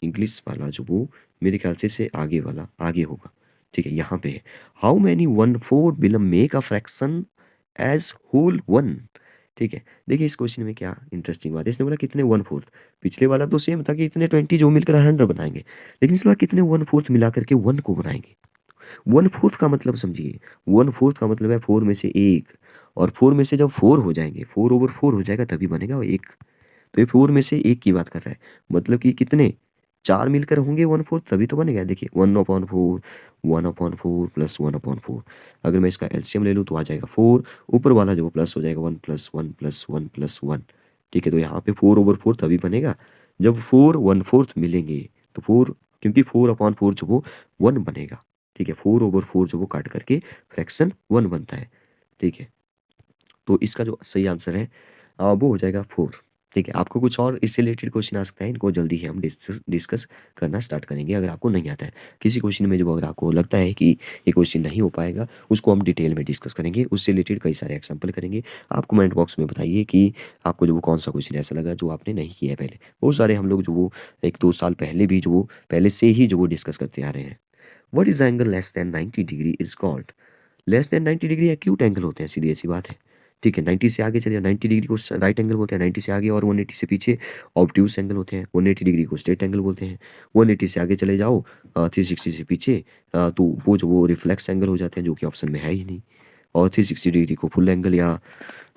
इंग्लिश वाला जो वो मेरे ख्याल से आगे वाला आगे होगा, ठीक है। यहाँ पे है, how many 1/4 will make a fraction as whole 1, ठीक है। देखिए इस क्वेश्चन में क्या इंटरेस्टिंग बात है, इसने बोला कितने 1/4। पिछले वाला तो सेम था कि इतने 20 जो मिलकर 100 बनाएंगे, लेकिन इसने बोला कितने 1/4 मिला करके 1 को बनाएंगे। 1/4 का मतलब समझिए, 1/4 का मतलब है 4 में से 1, और 4 में से जब 4 हो जाएंगे, 4/4 हो जाएगा तभी बनेगा वो 1। तो ये 4 में से 1 की बात कर रहा है, मतलब कि कितने 4 मिलकर होंगे 1/4 तभी तो बनेगा। देखिए 1/4, 1/4 प्लस 1/4, अगर मैं इसका एलसीएम ले लूँ तो आ जाएगा 4, ऊपर वाला जो प्लस हो जाएगा 1 प्लस 1 प्लस 1 प्लस 1, ठीक है। तो यहाँ पे 4/4 तभी बनेगा जब 4 1/4 मिलेंगे, तो 4, क्योंकि 4/4 जो वो 1 बनेगा, ठीक है। 4/4 जो वो काट करके फ्रैक्शन 1 बनता है, ठीक है। तो इसका जो सही आंसर है वो हो जाएगा 4, ठीक है। आपको कुछ और इससे रिलेटेड क्वेश्चन आ सकता है, इनको जल्दी ही हम डिस्कस करना स्टार्ट करेंगे। अगर आपको नहीं आता है किसी क्वेश्चन में, जो अगर आपको लगता है कि ये क्वेश्चन नहीं हो पाएगा, उसको हम डिटेल में डिस्कस करेंगे, उससे रिलेटेड कई सारे एग्जाम्पल करेंगे। आप कमेंट बॉक्स में बताइए कि आपको जो वो कौन सा क्वेश्चन ऐसा लगा जो आपने नहीं किया है पहले। बहुत सारे हम लोग जो वो 1-2 साल पहले भी जो वो पहले से ही जो वो डिस्कस करते आ रहे हैं। What is angle less than 90 degree is called. Less than 90 degree acute angle होते हैं, सीधी ऐसी बात है, ठीक है। 90 से आगे चले जाओ, 90 डिग्री को राइट एंगल बोलते हैं, 90 से आगे और 180 से पीछे ऑब्ट्यूस एंगल होते हैं, 180 डिग्री को स्ट्रेट एंगल बोलते हैं, 180 से आगे चले जाओ 360 से पीछे तो वो रिफ्लेक्स एंगल हो जाते हैं, जो कि ऑप्शन में है ही नहीं। और 360 डिग्री को फुल एंगल या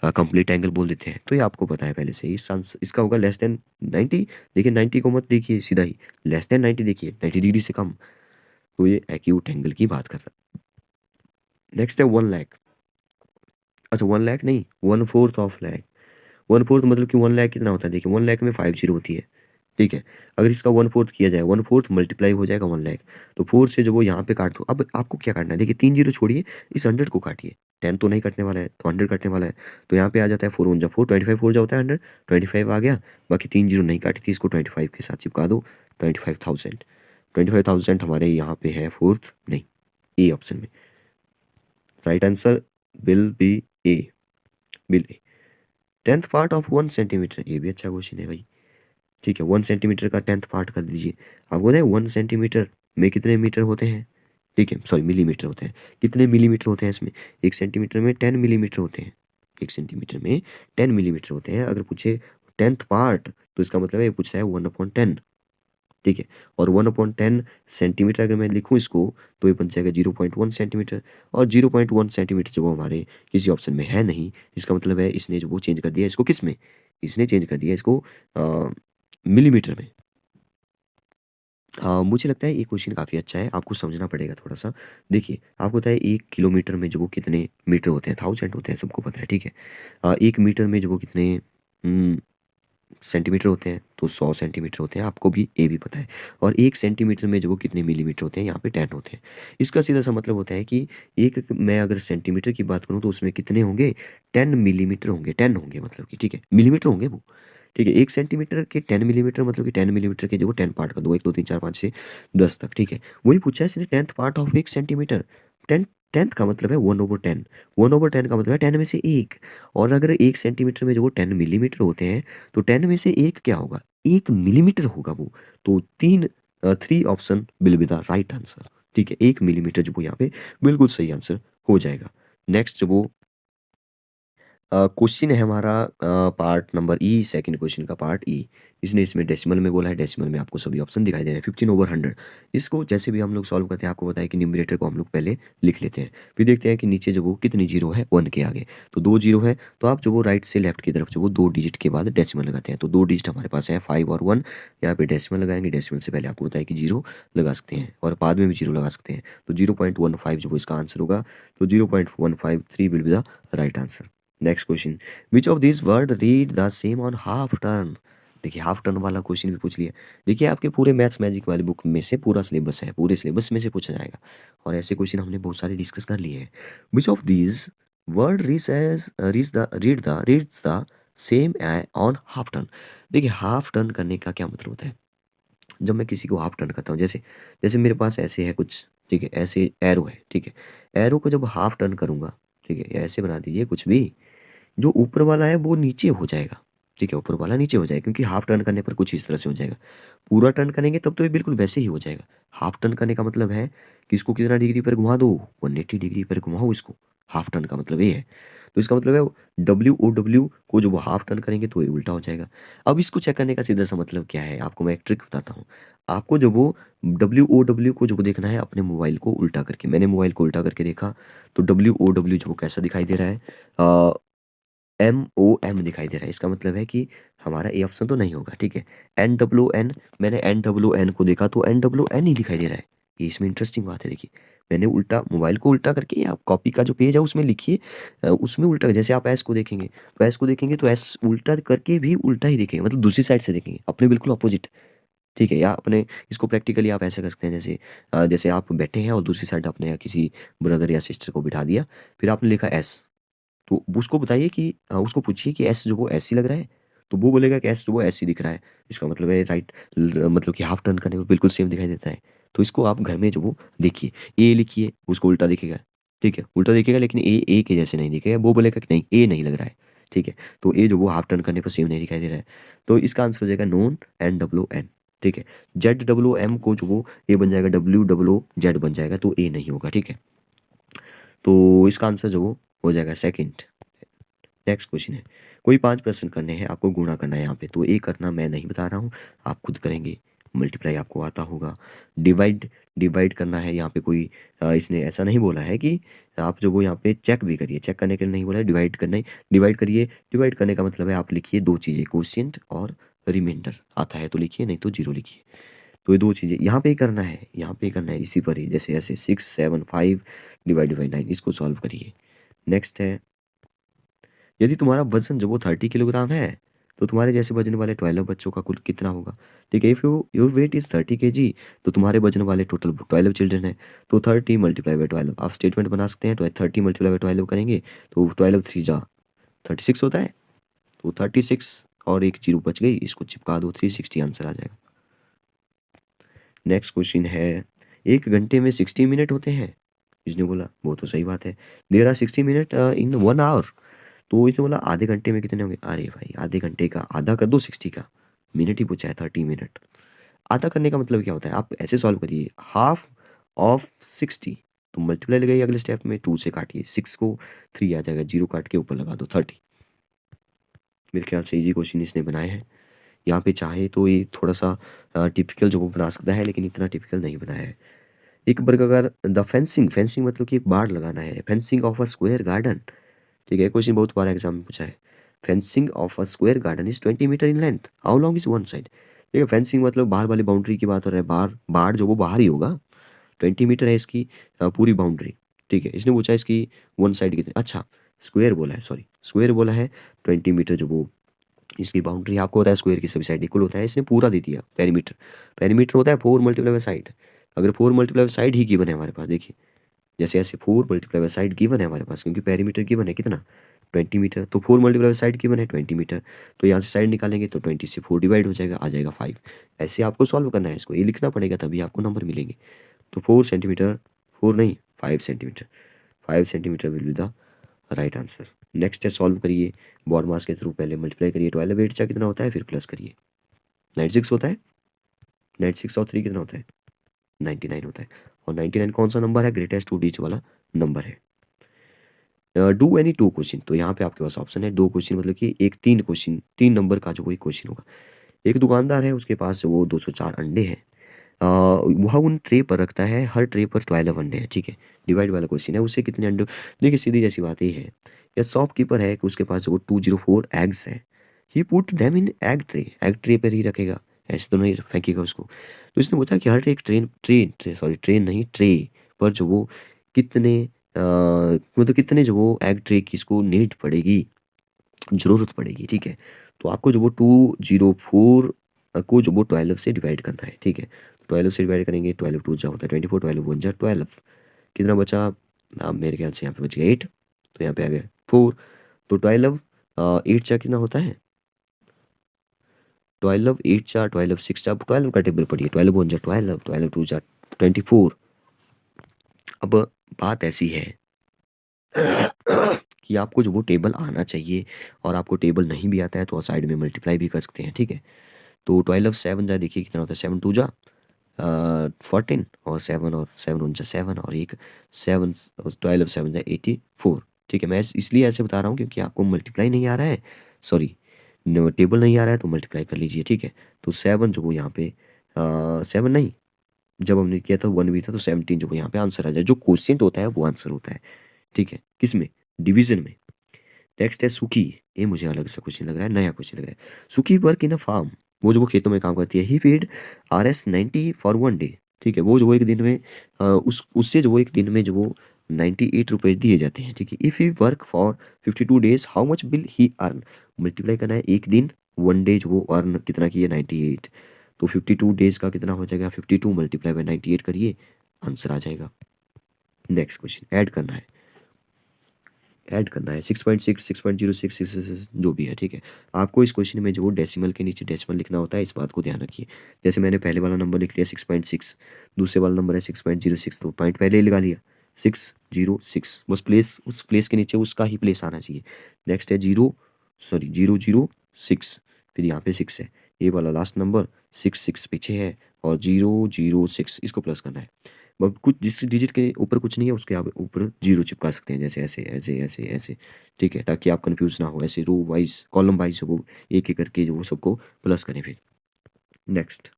कंप्लीट एंगल बोल देते हैं। तो ये आपको पता है पहले से ही। इसका होगा लेस देन 90। देखिए 90 को मत देखिए सीधा ही, लेस देन 90 देखिए, 90 डिग्री से कम, तो ये एक्यूट एंगल की बात कर रहा है। नेक्स्ट है 1 लाख। अच्छा 1 लाख नहीं, 1/4 ऑफ लाख। 1/4 मतलब कि 1 लाख कितना होता है, देखिए 1 लाख में 5 जीरो होती है, ठीक है। अगर इसका 1/4 किया जाए, 1/4 मल्टीप्लाई हो जाएगा 1 लाख, तो 4 से जो वो यहाँ पे काट दो। अब आपको क्या काटना है, देखिए 3 जीरो छोड़िए, इस 100 को काटिए। 10 तो नहीं कटने वाला है, तो 100 कटने वाला है, तो यहाँ पे आ जाता है 4 1 जा 4, 25 4 जा होता है 100, 25 आ गया। बाकी 3 जीरो नहीं काटी थी, इसको 25 के साथ चिपका दो, 25,000। 25,000 हमारे यहाँ पे है फोर्थ नहीं, ए ऑप्शन में। Right answer will be A, will A. 10th part of 1 centimetre, ये भी अच्छा क्वेश्चन है भाई, ठीक है। 1 सेंटीमीटर का 10th पार्ट कर दीजिए। आपको पता है 1 सेंटीमीटर में कितने मीटर होते हैं, ठीक है, सॉरी मिलीमीटर होते हैं। कितने मिलीमीटर होते हैं इसमें, 1 सेंटीमीटर में 10 मिलीमीटर होते हैं। 1 सेंटीमीटर में 10 मिलीमीटर होते हैं। अगर पूछे 10th पार्ट, तो इसका मतलब है ये पूछ रहा है 1/10, ठीक है। और 1/10 सेंटीमीटर अगर मैं लिखूं इसको, तो ये बन जाएगा 0.1 सेंटीमीटर। और 0.1 सेंटीमीटर जो वो हमारे किसी ऑप्शन में है नहीं, इसका मतलब है इसने जो वो चेंज कर दिया इसको किस में, इसने चेंज कर दिया इसको मिलीमीटर में। मुझे लगता है ये क्वेश्चन काफ़ी अच्छा है, आपको समझना पड़ेगा थोड़ा सा। देखिए आपको पता है 1 किलोमीटर में जो वो कितने मीटर होते हैं, 1000 होते हैं, सबको पता है, ठीक है। 1 मीटर में जो वो कितने सेंटीमीटर होते हैं, तो 100 सेंटीमीटर होते हैं, आपको भी ये भी पता है। और 1 सेंटीमीटर में जो वो कितने मिलीमीटर होते हैं, यहाँ पे 10 होते हैं। इसका सीधा सा मतलब होता है कि एक मैं अगर सेंटीमीटर की बात करूँ, तो उसमें कितने होंगे, 10 मिलीमीटर होंगे, 10 होंगे मतलब कि, ठीक है, मिलीमीटर होंगे वो, ठीक है। 1 सेंटीमीटर के 10 मिलीमीटर मतलब कि 10 मिलीमीटर के जो वो 10 पार्ट का दो, 1 2 3 4 5 6 10 तक, ठीक है। वही पूछा है इसने 10th part of 1 centimetre. 10 10th का मतलब है 1/10, 1/10 का मतलब है 10 में से 1। और अगर 1 सेंटीमीटर में जो वो 10 मिलीमीटर होते हैं, तो 10 में से 1 क्या होगा, 1 मिलीमीटर होगा वो। तो 3 option will be the right answer, ठीक है। 1 मिलीमीटर जो वो यहाँ पे बिल्कुल सही आंसर हो जाएगा। नेक्स्ट वो क्वेश्चन है हमारा पार्ट नंबर ई, सेकंड क्वेश्चन का पार्ट ई। इसने इसमें डेसिमल में बोला है, डेसिमल में आपको सभी ऑप्शन दिखाई दे रहे हैं। 15/100, इसको जैसे भी हम लोग सॉल्व करते हैं, आपको पता है कि न्यूमरेटर को हम लोग पहले लिख लेते हैं, फिर देखते हैं कि नीचे जो वो कितनी जीरो है 1 के आगे, तो 2 जीरो है, तो आप जो वो राइट से लेफ्ट की तरफ जो वो 2 डिजिट के बाद डेसिमल लगाते हैं। तो 2 डिजिट हमारे पास है 5 और 1, यहाँ पे डेसिमल लगाएंगे। डेसिमल से पहले आपको बताया कि जीरो लगा सकते हैं और बाद में भी जीरो लगा सकते हैं, तो 0.15 जो वो इसका आंसर होगा, तो 0.153 will be the right answer. Next question, which of this word read the same on half turn. देखिए हाफ टर्न वाला क्वेश्चन भी पूछ लिया। देखिए आपके पूरे मैथ्स मैजिक वाली बुक में से पूरा सिलेबस है, पूरे सिलेबस में से पूछा जाएगा, और ऐसे क्वेश्चन हमने बहुत सारे डिस्कस कर लिए हैं। Which of this word reads the same on half turn. देखिए हाफ टर्न करने का क्या मतलब होता है, जब मैं किसी को हाफ टर्न करता हूँ, जैसे जैसे मेरे पास ऐसे है कुछ, ठीक है, ऐसे एरो है, ठीक है। एरो को जब हाफ टर्न करूंगा, ठीक है, ऐसे बना दीजिए कुछ भी, जो ऊपर वाला है वो नीचे हो जाएगा, ठीक है, ऊपर वाला नीचे हो जाएगा, क्योंकि हाफ टर्न करने पर कुछ इस तरह से हो जाएगा। पूरा टर्न करेंगे तब तो ये बिल्कुल वैसे ही हो जाएगा। हाफ टर्न करने का मतलब है कि इसको कितना डिग्री पर घुमा दो, 180 डिग्री पर घुमाओ इसको। हाफ टर्न का मतलब ये है। तो इसका मतलब है WOW को जो वो हाफ टर्न करेंगे तो ये उल्टा हो जाएगा। अब इसको चेक करने का सीधा सा मतलब क्या है, आपको मैं एक ट्रिक बताता हूँ। आपको जो वो WOW को जो वो देखना है अपने मोबाइल को उल्टा करके। मैंने मोबाइल को उल्टा करके देखा, तो WOW जो वो कैसा दिखाई दे रहा है, MOM दिखाई दे रहा है। इसका मतलब है कि हमारा ए ऑप्शन तो नहीं होगा, ठीक है। NWN, मैंने NWN को देखा तो NWN ही दिखाई दे रहा है। ये इसमें इंटरेस्टिंग बात है। देखिए मैंने उल्टा मोबाइल को उल्टा करके, आप कॉपी का जो पेज है उसमें लिखिए, उसमें उल्टा, जैसे आप एस को देखेंगे तो एस को देखेंगे तो एस उल्टा करके भी उल्टा ही दिखेगा, मतलब दूसरी साइड से देखेंगे, अपने बिल्कुल अपोजिट, ठीक है। या अपने इसको प्रैक्टिकली आप ऐसे कर सकते हैं, जैसे जैसे आप बैठे हैं और दूसरी साइड आपने किसी ब्रदर या सिस्टर को बिठा दिया, फिर आपने लिखा एस, तो उसको बताइए कि उसको पूछिए कि एस जो वो ऐसी लग रहा है, तो वो बोलेगा कि एस जो वो ऐसी दिख रहा है। इसका मतलब है राइट, मतलब कि हाफ टर्न करने में बिल्कुल सेम दिखाई देता है। तो इसको आप घर में जो वो देखिए, ए लिखिए, उसको उल्टा दिखेगा, ठीक है, उल्टा दिखेगा, लेकिन ए के जैसे नहीं दिखेगा। वो बोलेगा कि नहीं ए नहीं लग रहा है, ठीक है। तो ए जो वो हाफ टर्न करने पर सेम नहीं दिखाई दे रहा है, तो इसका आंसर हो जाएगा नॉन NWN, ठीक है। ZWM को जो वो ए बन जाएगा, WWZ बन जाएगा, तो ए नहीं होगा, ठीक है। तो इसका आंसर जो वो हो जाएगा सेकंड। नेक्स्ट क्वेश्चन है, कोई 5 प्रश्न करने हैं, आपको गुणा करना है यहाँ पे। तो ये करना मैं नहीं बता रहा हूँ, आप खुद करेंगे। मल्टीप्लाई आपको आता होगा। डिवाइड डिवाइड करना है यहाँ पे। कोई इसने ऐसा नहीं बोला है कि आप जो वो यहाँ पे चेक भी करिए, चेक करने के लिए नहीं बोला है, डिवाइड करना ही डिवाइड करिए। डिवाइड करने का मतलब है आप लिखिए दो चीज़ें, क्वोशिएंट और रिमाइंडर। आता है तो लिखिए, नहीं तो जीरो लिखिए। तो ये दो चीज़ें यहाँ पे ही करना है, यहाँ पे ही करना है, इसी पर ही। जैसे ऐसे 6 7 5 डिवाइड बाई 9, इसको सॉल्व करिए। नेक्स्ट है, यदि तुम्हारा वजन जो वो 30 किलोग्राम है, तो तुम्हारे जैसे वजन वाले 12 बच्चों का कुल कितना होगा। ठीक है, if your weight is 30 kg, तो तुम्हारे वजन वाले टोटल 12 चिल्ड्रन है। तो 30 मल्टीप्लाई बाई 12 आप स्टेटमेंट बना सकते हैं। तो 30 मल्टीप्लाई बाई 12 करेंगे तो 12 3 जा 36 होता है। तो 36 और एक जीरो बच गई, इसको चिपका दो, 360 आंसर आ जाएगा। नेक्स्ट क्वेश्चन है, 1 घंटे में 60 मिनट होते हैं। इसने बोला वो तो सही बात है, there are 60 minute in 1 hour. तो इसने बोला आधे घंटे में कितने होंगे। अरे भाई, आधे घंटे का आधा कर दो 60 का, मिनट ही पूछा है 30 मिनट। आधा करने का मतलब क्या होता है, आप ऐसे सॉल्व करिए, हाफ ऑफ 60। तो मल्टीप्लाई लगाइए अगले स्टेप में, 2 से काटिए, 6 को 3 आ जाएगा, जीरो काट के ऊपर लगा दो 30। मेरे ख्याल से इजी क्वेश्चन इसने बनाए हैं। यहाँ पे चाहे तो ये थोड़ा सा टिपिकल जो वो बना सकता है, लेकिन इतना टिपिकल नहीं बनाया है। एक बर्गर द फेंसिंग, फेंसिंग मतलब कि एक बाड़ लगाना है। Fencing of a square garden. ठीक है, क्वेश्चन बहुत बार एग्जाम में पूछा है। Fencing of a square garden is 20 meter in length, how long is one side. ठीक है, फेंसिंग मतलब बाहर वाली बाउंड्री की बात हो रहा है। बाहर बाढ़ जो वो बाहर ही होगा। 20 मीटर है इसकी पूरी बाउंड्री। ठीक है, इसने पूछा इसकी वन साइड कितनी। अच्छा, स्क्वायर बोला है, सॉरी स्क्वायर बोला है। 20 मीटर जो वो इसकी बाउंड्री, आपको होता है स्क्वायर की सभी साइड इक्वल होता है, इसने पूरा दे दिया। पेरीमीटर, पेरीमीटर होता है 4 मल्टीप्लाई बाई साइड। अगर 4 multiply by side he given है हमारे पास, देखिए जैसे ऐसे 4 मल्टीप्लाई बाई साइड गिवन है हमारे पास, क्योंकि पेरीमीटर गिवन है कितना 20 मीटर। तो 4 मल्टीप्लाई बाई साइड गिवन है 20 मीटर। तो यहाँ से साइड निकालेंगे तो 20 से 4 डिवाइड हो जाएगा, आ जाएगा 5। ऐसे आपको सॉल्व करना है, इसको ये लिखना पड़ेगा तभी आपको नंबर मिलेंगे। तो 4 सेंटीमीटर, 4 नहीं 5 centimetre, 5 centimetre will be the right answer. Next है, सॉल्व करिए बॉड मास के थ्रू। पहले मल्टीप्लाई करिए, 12 8 चा कितना होता है, फिर प्लस करिए, 96 होता है। 96 और 3 कितना होता है, 99 होता है। और 99 कौन सा नंबर है, ग्रेटेस्ट टू डीच वाला नंबर है। डू एनी टू क्वेश्चन, तो यहाँ पे आपके पास ऑप्शन है दो क्वेश्चन, मतलब कि एक तीन क्वेश्चन, 3 नंबर का जो कोई क्वेश्चन होगा। एक दुकानदार है, उसके पास वो 204 अंडे हैं। वह उन ट्रे पर रखता है, हर ट्रे पर 12 अंडे हैं। ठीक है, डिवाइड वाला क्वेश्चन है, उससे कितने अंडे। देखिए सीधी जैसी बात ये है, या शॉपकीपर है कि उसके पास जो 204 एग्स हैं, he put them in egg tray पर ही रखेगा, ऐसे तो नहीं फेंकेगा उसको। तो इसने पूछा कि हर एक ट्रेन नहीं ट्रे पर जो वो कितने मतलब कितने जो वो एग ट्रे की इसको नीड पड़ेगी, ज़रूरत पड़ेगी। ठीक है, तो आपको जो वो 204 को जो वो 12 से डिवाइड करना है। ठीक है, 12 से डिवाइड करेंगे, 12 टू जा होता है 24, 12 वन जा 12, कितना बचा। मेरे ख्याल से यहाँ पे बच गया 8, तो यहाँ पे आ गया 4। तो 12 8 चा कितना होता है, 12 8 चा 12 6 चा 12 का टेबल पढ़िए, 12 वन जा 12, 12 टू जा 24। अब बात ऐसी है कि आपको जो वो टेबल आना चाहिए, और आपको टेबल नहीं भी आता है तो साइड में मल्टीप्लाई भी कर सकते हैं। ठीक है, तो 12 7 जा, देखिए कितना होता है, 7 टू जा 14, और 7 और 7 वन जा 7, और एक 7 12 7 जा 84। ठीक है, मैं इसलिए ऐसे बता रहा हूँ क्योंकि आपको मल्टीप्लाई नहीं आ रहा है, सॉरी टेबल नहीं आ रहा है, तो मल्टीप्लाई कर लीजिए। ठीक है, तो 7 जो वो यहाँ पे 7 नहीं, जब हमने किया था 1 भी था, तो 17 जो वो यहाँ पे आंसर आ जाए, जो क्वेश्चन होता है वो आंसर होता है। ठीक है, किस में, डिवीजन में। नेक्स्ट है सुखी, ये मुझे अलग सा क्वेश्चन लग रहा है, नया क्वेश्चन लग रहा है। सुखी वर्क इन अ फार्म, वो जो वो खेतों में काम करती है। ही पेड RS 90 फॉर 1 डे। ठीक है, वो जो वो एक दिन में उससे जो वो एक दिन में जो वो 98 रुपये दिए जाते हैं। ठीक है, if he work for 52 days, how much will he earn. Multiply करना है, एक दिन 1 डे जो वो अर्न कितना किए 98, तो 52 डेज का कितना हो जाएगा, 52 मल्टीप्लाई बाई 98 करिए, आंसर आ जाएगा। नेक्स्ट क्वेश्चन, ऐड करना है, ऐड करना है 6.6 6.06 6 जो भी है। ठीक है, आपको इस क्वेश्चन में जो डेसिमल के नीचे डेसिमल लिखना होता है, इस बात को ध्यान रखिए। जैसे मैंने पहले वाला नंबर लिख लिया 6.6, दूसरे वाला नंबर है 6.06, तो पॉइंट पहले ही लगा लिया 606, बस प्लेस, उस प्लेस के नीचे उसका ही प्लेस आना चाहिए। नेक्स्ट है 006, फिर यहाँ पे 6 है, ये वाला लास्ट नंबर 6 पीछे है, और 006 इसको प्लस करना है। कुछ जिस डिजिट के ऊपर कुछ नहीं है उसके आप ऊपर जीरो चिपका सकते हैं, जैसे ऐसे ऐसे ऐसे ऐसे, ठीक है, ताकि आप कंफ्यूज ना हो। ऐसे रो वाइज कॉलम वाइज वो एक एक करके जो वो सबको प्लस करें। फिर नेक्स्ट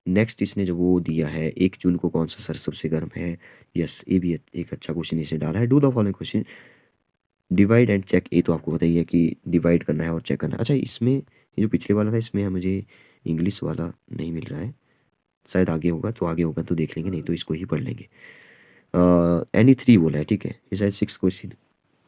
नेक्स्ट इसने जो वो दिया है, 1 जून को कौन सा सर सबसे गर्म है। यस, ये भी एक अच्छा क्वेश्चन इसने डाला है। Do the following question, divide and check. ये तो आपको पता ही है कि डिवाइड करना है और चेक करना है। अच्छा, इसमें ये जो पिछले वाला था इसमें मुझे इंग्लिश वाला नहीं मिल रहा है, शायद आगे होगा, तो आगे होगा तो देख लेंगे, नहीं तो इसको ही पढ़ लेंगे। एनी थ्री बोला है, ठीक है, ये शायद 6 क्वेश्चन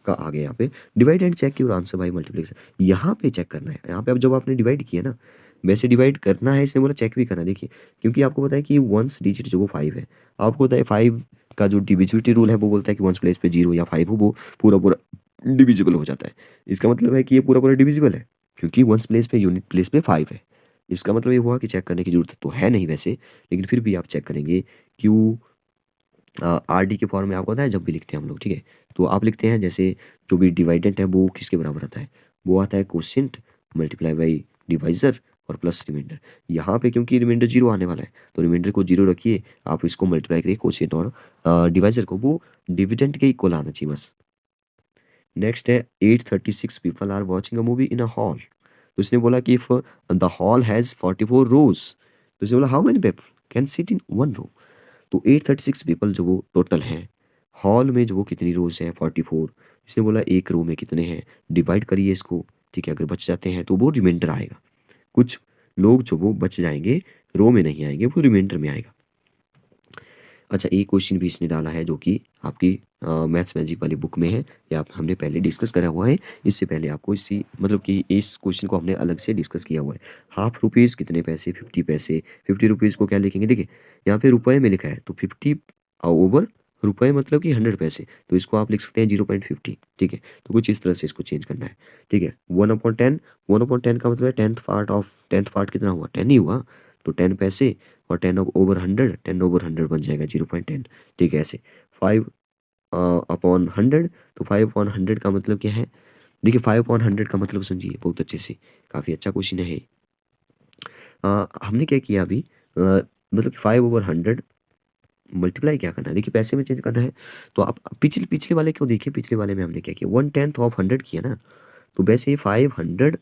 का आ गया। यहाँ पे divide and check your answer by multiplication, यहाँ पे चेक करना है। यहाँ पे अब जब आपने डिवाइड किया ना, वैसे डिवाइड करना है, इसने बोला चेक भी करना है। देखिए, क्योंकि आपको पता है कि वंस डिजिट जो वो 5 है, आपको पता है 5 का जो डिविजिबिलिटी रूल है वो बोलता है कि वंस प्लेस पे 0 या 5 हो वो पूरा पूरा डिविजिबल हो जाता है। इसका मतलब है कि ये पूरा पूरा डिविजिबल है, क्योंकि वंस प्लेस पे यूनिट प्लेस पे 5 है। इसका मतलब ये हुआ कि चेक करने की जरूरत तो है नहीं वैसे, लेकिन फिर भी आप चेक करेंगे। क्यों आर डी के फॉर्म में आपको पता है जब भी लिखते हैं हम लोग, ठीक है, तो आप लिखते हैं जैसे जो भी डिवाइडेंट है वो किसके बराबर आता है, वो आता है कोसेंट मल्टीप्लाई बाई डिवाइजर और प्लस रिमाइंडर। यहाँ पे क्योंकि रिमाइंडर 0 आने वाला है तो रिमाइंडर को 0 रखिए, आप इसको मल्टीप्लाई करिए कोसेंट और डिवाइजर को, वो डिविडेंट के इक्वल आना चाहिए बस। नेक्स्ट है 836 people are watching a movie in a hall. तो इसने बोला कि if the hall has 44 rows, तो इसने बोला how many people can sit in one row. तो 836 पीपल जो वो टोटल हैं, हॉल में जो वो कितनी रोज हैं 44, इसने बोला एक रो में कितने हैं, डिवाइड करिए इसको, ठीक है, अगर बच जाते हैं तो वो रिमाइंडर आएगा। कुछ लोग जो वो बच जाएंगे, रो में नहीं आएंगे, वो रिमाइंडर में आएगा। अच्छा, एक क्वेश्चन भी इसने डाला है जो कि आपकी मैथ्स मैजिक वाली बुक में है, या हमने पहले डिस्कस करा हुआ है। इससे पहले आपको इसी मतलब कि इस क्वेश्चन को हमने अलग से डिस्कस किया हुआ है। हाफ रुपीज़ कितने पैसे, 50 पैसे। 50 रुपीज़ को क्या लिखेंगे, देखिए यहाँ पे रुपए में लिखा है तो 50 ओवर रुपए मतलब कि 100 पैसे, तो इसको आप लिख सकते हैं 0.50, ठीक है। तो कुछ इस तरह से इसको चेंज करना है, ठीक है। 1/10, 1/10 का मतलब है 10th पार्ट कितना हुआ, 10 ही हुआ, तो 10 पैसे, और 10/100, 10/100 बन जाएगा 0.10, ठीक है। ऐसे 5 अपॉन 100, तो 5/100 का मतलब क्या है, देखिए 5/100 का मतलब समझिए बहुत अच्छे से, काफ़ी अच्छा क्वेश्चन है। हमने क्या किया अभी, मतलब कि 5/100 मल्टीप्लाई क्या करना है, देखिए पैसे में चेंज करना है। तो आप पिछले पिछले वाले क्यों देखिए, पिछले वाले में हमने क्या किया, 1/10 ऑफ 100 किया ना, तो वैसे 500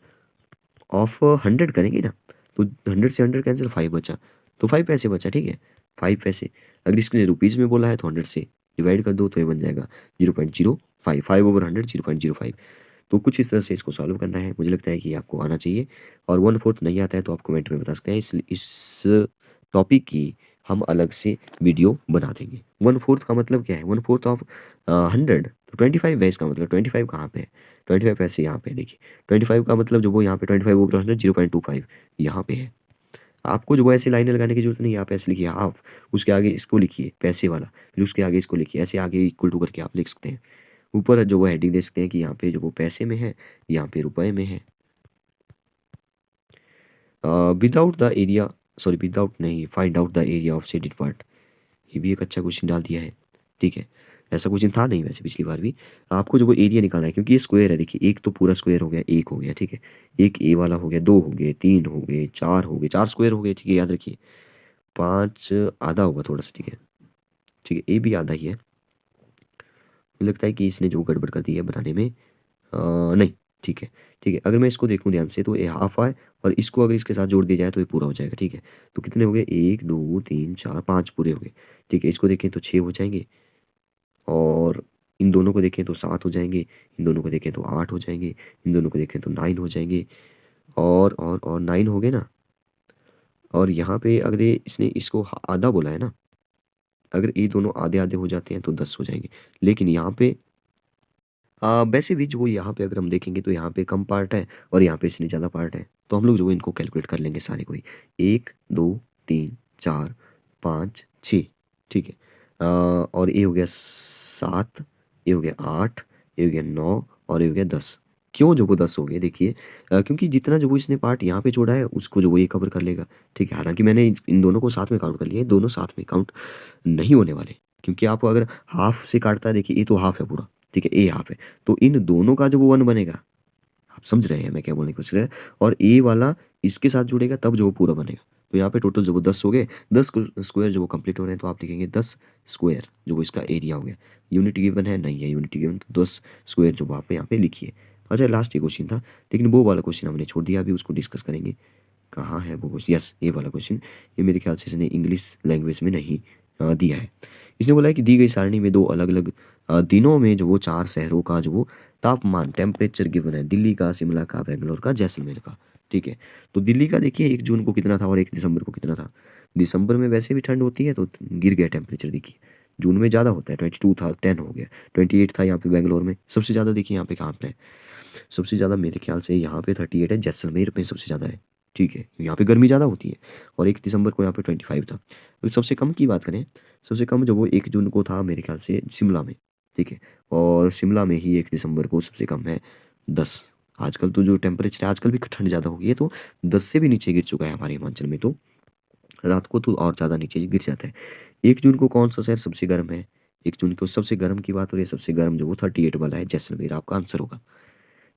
ऑफ 100 करेंगे ना, तो 100 से 100 कैंसिल, 5 बचा, तो 5 पैसे बचा, ठीक है, 5 पैसे। अगर इसने रुपीज़ में बोला है तो 100 से डिवाइड कर दो तो ये बन जाएगा 0.05, 5/100 0.05। तो कुछ इस तरह से इसको सॉल्व करना है, मुझे लगता है कि आपको आना चाहिए। और 1/4 नहीं आता है तो आप कमेंट में बता सकते हैं, इस टॉपिक की हम अलग से वीडियो बना देंगे। 1/4 का मतलब क्या है, 1/4 ऑफ 100, तो 25 है इसका मतलब। 25 कहाँ पे है, 25 पैसे यहाँ पे है, देखिए 25 का मतलब जो वो यहाँ पे 25/100 0.25 यहाँ पे है। आपको जो वो ऐसी लाइनें लगाने की जरूरत नहीं है, आप ऐसे लिखिए हाफ, उसके आगे इसको लिखिए पैसे वाला, फिर उसके आगे इसको लिखिए, ऐसे आगे इक्वल टू करके आप लिख सकते हैं। ऊपर जो वो हेडिंग दे सकते हैं कि यहाँ पे जो वो पैसे में है, यहाँ पे रुपए में है। Without the area, sorry without नहीं, find out the area of shaded part, ये भी एक अच्छा क्वेश्चन डाल दिया है, ठीक है। ऐसा क्वेश्चन था नहीं वैसे पिछली बार भी। आपको जो वो एरिया निकालना है, क्योंकि ये स्क्वायर है, देखिए एक तो पूरा स्क्वायर हो गया, एक हो गया, ठीक है, एक ए वाला हो गया, 2 हो गए, 3 हो गए, 4 हो गए, 4 स्क्वायर हो गए, ठीक है, याद रखिए। 5 आधा होगा थोड़ा सा, ठीक है, ठीक है, ए भी आधा ही है। मुझे लगता है कि इसने जो गड़बड़ कर दी है बनाने में, नहीं, ठीक है, ठीक है। अगर मैं इसको देखूं ध्यान से तो ये हाफ आए, और इसको अगर इसके साथ जोड़ दिया जाए तो ये पूरा हो जाएगा, ठीक है। तो कितने हो गए, 1 2 3 4 5 पूरे हो गए, ठीक है। इसको देखें तो 6 हो जाएंगे, और इन दोनों को देखें तो 7 हो जाएंगे, इन दोनों को देखें तो 8 हो जाएंगे, इन दोनों को देखें तो 9 हो जाएंगे, और 9 हो गए ना। और यहाँ पे अगर ये इसने इसको आधा बोला है ना, अगर ये दोनों आधे आधे हो जाते हैं तो 10 हो जाएंगे। लेकिन यहाँ पे वैसे भी जो यहाँ पे अगर हम देखेंगे तो यहाँ पे कम पार्ट है और यहाँ पे इसने ज़्यादा पार्ट है, तो हम लोग जो इनको कैलकुलेट कर लेंगे सारे को ही। 1 2 3 4 5 6, ठीक है। और ये हो गया 7, ये हो गया 8, ये हो गया 9, और ये हो गया 10। क्यों जो वो 10 हो गए, देखिए क्योंकि जितना जो वो इसने पार्ट यहाँ पे जोड़ा है उसको जो वो ये कवर कर लेगा, ठीक है। हालांकि मैंने इन दोनों को साथ में काउंट कर लिया है, दोनों साथ में काउंट नहीं होने वाले, क्योंकि आप अगर हाफ से काटता है, देखिए ये तो हाफ है पूरा, ठीक है, ए हाफ है, तो इन दोनों का जो वो 1 बनेगा, आप समझ रहे हैं मैं क्या बोलने की कोशिश कर रहा है, और ए वाला इसके साथ जुड़ेगा तब जो वो पूरा बनेगा। तो यहाँ पे टोटल जो वो 10 हो गए, 10 स्क्वायर जो वो कंप्लीट हो रहे हैं, तो आप लिखेंगे 10 स्क्वायर जो वो इसका एरिया हो गया। यूनिट गिवन है, नहीं है यूनिट गिवन, तो 10 स्क्वायर जो आप यहाँ पे लिखिए। अच्छा, लास्ट ये क्वेश्चन था, लेकिन वो वाला क्वेश्चन हमने छोड़ दिया, अभी उसको डिस्कस करेंगे। कहाँ है वो क्वेश्चन? यस, ये वाला क्वेश्चन, ये मेरे ख्याल से इसने इंग्लिश लैंग्वेज में नहीं दिया है। इसने बोला है कि दी गई सारणी में दो अलग अलग दिनों में जो वो 4 शहरों का जो वो तापमान टेम्परेचर गिवन है, दिल्ली का, शिमला का, बेंगलोर का, जैसलमेर का। ठीक है, तो दिल्ली का देखिए 1 जून को कितना था और 1 दिसंबर को कितना था। दिसंबर में वैसे भी ठंड होती है तो गिर गया टेम्परेचर, देखिए जून में ज़्यादा होता है, 22 था, 10 हो गया, 28 था यहाँ पे बेंगलोर में सबसे ज़्यादा। देखिए यहाँ पे कहाँ पे है सबसे ज़्यादा, मेरे ख्याल से यहाँ पे 38 है, जैसलमेर में सबसे ज़्यादा है। ठीक है, यहाँ पे गर्मी ज़्यादा होती है। और 1 दिसंबर को यहाँ पे 25 था। अगर सबसे कम की बात करें, सबसे कम जो वो 1 जून को था मेरे ख्याल से शिमला में। ठीक है, और शिमला में ही 1 दिसंबर को सबसे कम है 10। आजकल तो जो टेम्परेचर है, आजकल भी ठंड ज़्यादा हो गई है, तो 10 से भी नीचे गिर चुका है हमारे हिमाचल में, तो रात को तो और ज़्यादा नीचे गिर जाता है। 1 जून को कौन सा शहर सबसे गर्म है? 1 जून को सबसे गर्म की बात हो रही है, सबसे गर्म जो वो 38 वाला है, जैसलमेर आपका आंसर होगा।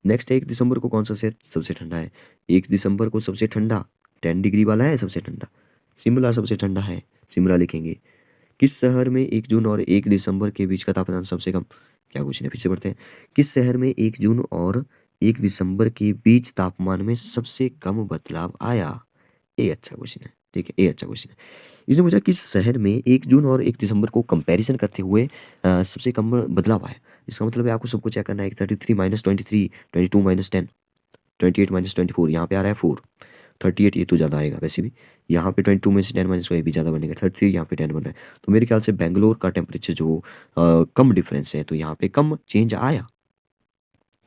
नेक्स्ट है 1 दिसंबर को कौन सा शहर सबसे ठंडा है? 1 दिसंबर को सबसे ठंडा 10 डिग्री वाला है सबसे ठंडा, शिमला सबसे ठंडा है, शिमला लिखेंगे। किस शहर में 1 जून और 1 दिसंबर के बीच का तापमान सबसे कम? क्या क्वेश्चन है, फिर से पढ़ते हैं। किस शहर में 1 जून और 1 दिसंबर के बीच तापमान में सबसे कम बदलाव आया? ये अच्छा क्वेश्चन है। ठीक है, ये अच्छा क्वेश्चन है। इसने पूछा किस शहर में 1 जून और 1 दिसंबर को कंपैरिजन करते हुए सबसे कम बदलाव आया। इसका मतलब है आपको सबको चेक करना है। 33 माइनस 23, 22 माइनस 10, 28 माइनस 24, यहाँ पे आ रहा है 4, 38 ये तो ज़्यादा आएगा वैसे भी। यहाँ पे 22 में से 10 माइनस ये भी ज़्यादा बनेगा, 33 यहाँ पे 10 बन रहा है। तो मेरे ख्याल से बेंगलोर का टेम्परेचर जो कम डिफरेंस है, तो यहाँ पे कम चेंज आया।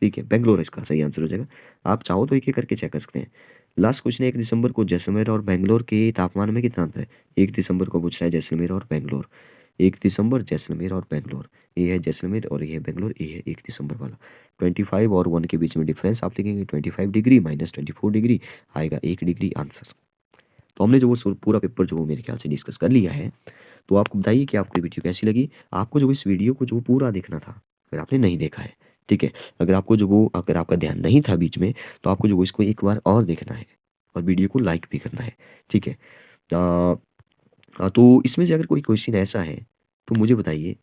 ठीक है, बेंगलोर इसका सही आंसर हो जाएगा। आप चाहो तो एक एक करके चेक कर सकते हैं। लास्ट क्वेश्चन है 1 दिसंबर को जैसलमेर और बेंगलोर के तापमान में कितना अंतर है? 1 दिसंबर को पूछ रहा है जैसलमेर और बेंगलोर। 1 दिसंबर जैसलमेर और बेंगलोर, ये है जैसलमेर और ये है बेंगलोर, ये है 1 दिसंबर वाला। 25 और 1 के बीच में डिफरेंस आप लिखेंगे 25 डिग्री माइनस 24 डिग्री, आएगा 1 डिग्री आंसर। तो हमने जो वो पूरा पेपर जो वो मेरे ख्याल से डिस्कस कर लिया है। तो आपको बताइए कि आपको ये वीडियो कैसी लगी। आपको जो इस वीडियो को जो पूरा देखना था, अगर आपने नहीं देखा है, ठीक है, अगर आपका ध्यान नहीं था बीच में, तो आपको जो वो इसको एक बार और देखना है और वीडियो को लाइक भी करना है। ठीक है, तो इसमें से अगर कोई क्वेश्चन ऐसा है तो मुझे बताइए।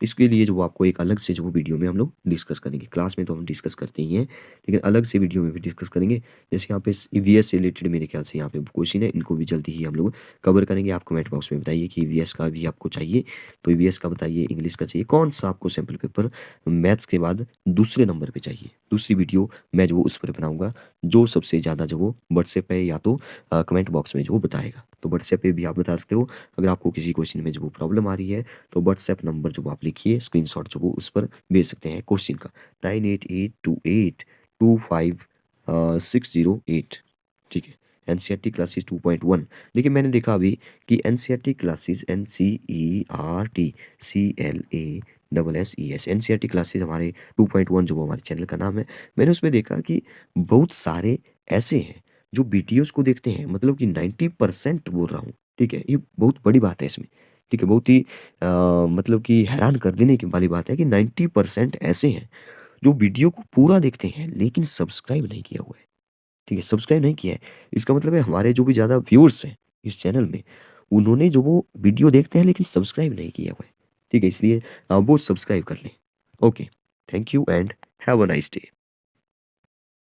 इसके लिए जो वो आपको एक अलग से जो वो वीडियो में हम लोग डिस्कस करेंगे। क्लास में तो हम डिस्कस करते ही हैं, लेकिन अलग से वीडियो में भी डिस्कस करेंगे। जैसे यहाँ पे ईवीएस से रिलेटेड मेरे ख्याल से यहाँ पे क्वेश्चन है, इनको भी जल्दी ही हम लोग कवर करेंगे। आप कमेंट बॉक्स में बताइए कि ईवीएस का भी आपको चाहिए तो ईवीएस का बताइए, इंग्लिश का चाहिए, कौन सा आपको सैम्पल पेपर मैथ्स के बाद दूसरे नंबर पे चाहिए। दूसरी वीडियो मैं जो वो उस पर बनाऊंगा, जो सबसे ज़्यादा जो वो व्हाट्सएप पे या तो कमेंट बॉक्स में जो वो बताएगा। तो व्हाट्सएप पे भी आप बता सकते हो। अगर आपको किसी क्वेश्चन में जो वो प्रॉब्लम आ रही है, तो व्हाट्सएप नंबर जो वो आप लिखिए, स्क्रीनशॉट जो वो उस पर भेज सकते हैं क्वेश्चन का, 9882825608। ठीक है, एनसीईआरटी क्लासेस 2.1। देखिए मैंने देखा अभी कि NCERT classes NCERTCLASSES NCERT classes हमारे 2.1 जो वो हमारे चैनल का नाम है। मैंने उसमें देखा कि बहुत सारे ऐसे हैं जो वीडियोस को देखते हैं, मतलब कि 90% बोल रहा हूँ। ठीक है, ये बहुत बड़ी बात है इसमें। ठीक है, बहुत ही मतलब कि हैरान कर देने की वाली बात है कि 90% ऐसे हैं जो वीडियो को पूरा देखते हैं लेकिन सब्सक्राइब नहीं किया हुआ है। ठीक है, सब्सक्राइब नहीं किया है, इसका मतलब है हमारे जो भी ज़्यादा व्यूअर्स हैं इस चैनल में, उन्होंने जो वो वीडियो देखते हैं लेकिन सब्सक्राइब नहीं किया हुआ है। ठीक है, इसलिए वो सब्सक्राइब कर लें। Okay, thank you and have a nice day.